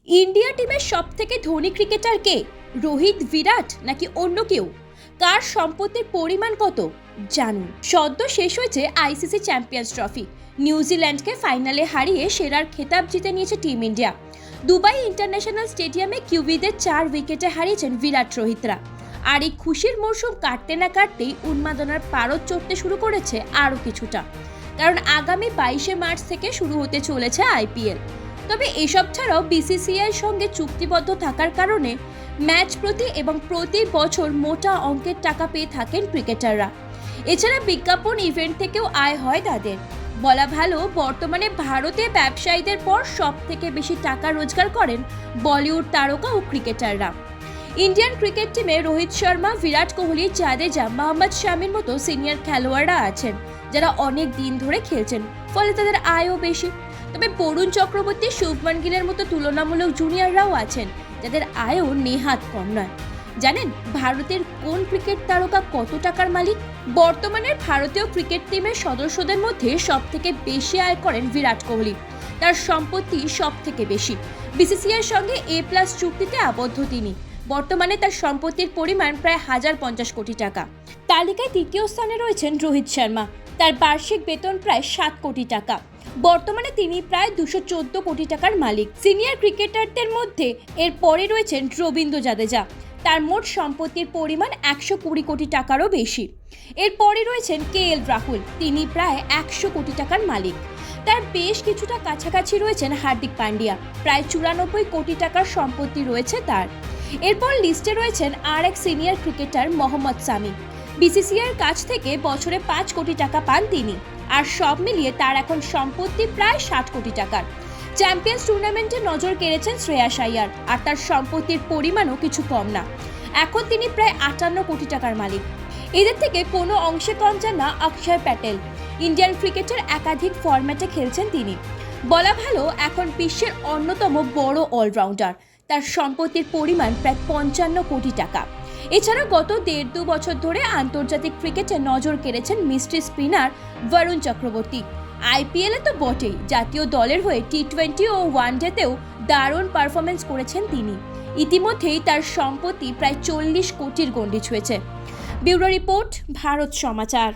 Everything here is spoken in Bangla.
ইন্ডিয়া টিমের সবথেকে ধনী ক্রিকেটার কে? রোহিত, বিরাট নাকি অন্য কেউ? কার সম্পত্তির পরিমাণ কত জানুন। সদ্য শেষ হয়েছে আইসিসি চ্যাম্পিয়ন্স ট্রফি। নিউজিল্যান্ডকে ফাইনালে হারিয়ে সেরার খেতাব জিতে নিয়েছে টিম ইন্ডিয়া। দুবাই ইন্টারন্যাশনাল স্টেডিয়ামে কিউবিদের 4 উইকেটে হারিয়েছেন বিরাট, রোহিতরা। আর এই খুশির মরশুম কাটতে না কাটতেই উন্মাদনার পারদ চড়তে শুরু করেছে আরও কিছুটা, কারণ আগামী 22শে মার্চ থেকে শুরু হতে চলেছে আইপিএল। তবে এসব ছাড়াও বিসিসিআইয়ের সঙ্গে চুক্তিবদ্ধ থাকার কারণে ম্যাচ প্রতি এবং প্রতি বছর মোটা অঙ্কের টাকা পেয়ে থাকেন ক্রিকেটাররা। এছাড়া বিজ্ঞাপন ইভেন্ট থেকেও আয় হয় তাদের। বলা ভালো, বর্তমানে ভারতে ব্যবসায়ীদের পর সব থেকে বেশি টাকা রোজগার করেন বলিউড তারকা ও ক্রিকেটাররা। ইন্ডিয়ান ক্রিকেট টিমে রোহিত শর্মা, বিরাট কোহলি, জাদেজা, মোহাম্মদ শামির মতো সিনিয়র খেলোয়াড়রা আছেন যারা অনেক দিন ধরে খেলছেন, ফলে তাদের আয়ও বেশি। তবে বরুণ চক্রবর্তী, শুভমান গিলের মতো তুলনামূলক জুনিয়ররাও আছেন যাদের আয়ও নেহাত কম নয়। জানেন ভারতের কোন ক্রিকেট তারকা কত টাকার মালিক? বর্তমানে ভারতীয় ক্রিকেট টিমের সদস্যদের মধ্যে সব থেকে বেশি আয় করেন বিরাট কোহলি। তার সম্পত্তি সব থেকে বেশি। বিসিসিআইয়ের সঙ্গে A+ চুক্তিতে আবদ্ধ তিনি। বর্তমানে তার সম্পত্তির পরিমাণ প্রায় 1050 কোটি টাকা। তালিকায় তৃতীয় স্থানে রয়েছেন রোহিত শর্মা। তার বার্ষিক বেতন প্রায় 7 কোটি টাকা। বর্তমানে তিনি প্রায় 214 কোটি টাকার মালিক। সিনিয়র ক্রিকেটারদের মধ্যে এর পরে রয়েছেন রবীন্দ্র জাদেজা। তার মোট সম্পত্তির পরিমাণ 120 কোটি টাকারও বেশি। এরপরে রয়েছেন KL রাহুল, তিনি প্রায় 100 কোটি টাকার মালিক। তার বেশ কিছুটা কাছাকাছি রয়েছেন হার্দিক পান্ডিয়া, প্রায় 94 কোটি টাকার সম্পত্তি রয়েছে তার। এরপর লিস্টে রয়েছেন আর এক সিনিয়র ক্রিকেটার মোহাম্মদ শামি। বিসিসিআইয়ের কাছ থেকে বছরে 5 কোটি টাকা পান তিনি। আর সব মিলিয়ে তার এখন সম্পত্তি প্রায় 60 কোটি টাকার। চ্যাম্পিয়ন্স টুর্নামেন্টে নজর কেড়েছেন শ্রেয়াস আইয়ার, আর তার সম্পত্তির পরিমাণও কিছু কম না। এখন তিনি প্রায় 58 কোটি টাকার মালিক। এদের থেকে কোনো অংশে কম যান না অক্ষয় প্যাটেল। ইন্ডিয়ান ক্রিকেটের একাধিক ফরম্যাটে খেলছেন তিনি। বলা ভালো, এখন বিশ্বের অন্যতম বড় অলরাউন্ডার। তার সম্পত্তির পরিমাণ প্রায় 55 কোটি টাকা। এছাড়া গত 1.5-2 বছর ধরে আন্তর্জাতিক ক্রিকেটে নজর কেড়েছেন মিস্ট্রি স্পিনার বরুণ চক্রবর্তী। আইপিএলে তো বটেই, জাতীয় দলের হয়ে টি20 ও ওয়ানডেতেও দারুণ পারফরমেন্স করেছেন তিনি। ইতিমধ্যেই তার সম্পত্তি প্রায় 40 কোটির গণ্ডি ছুঁয়েছে। ব্যুরো রিপোর্ট, ভারত সমাচার।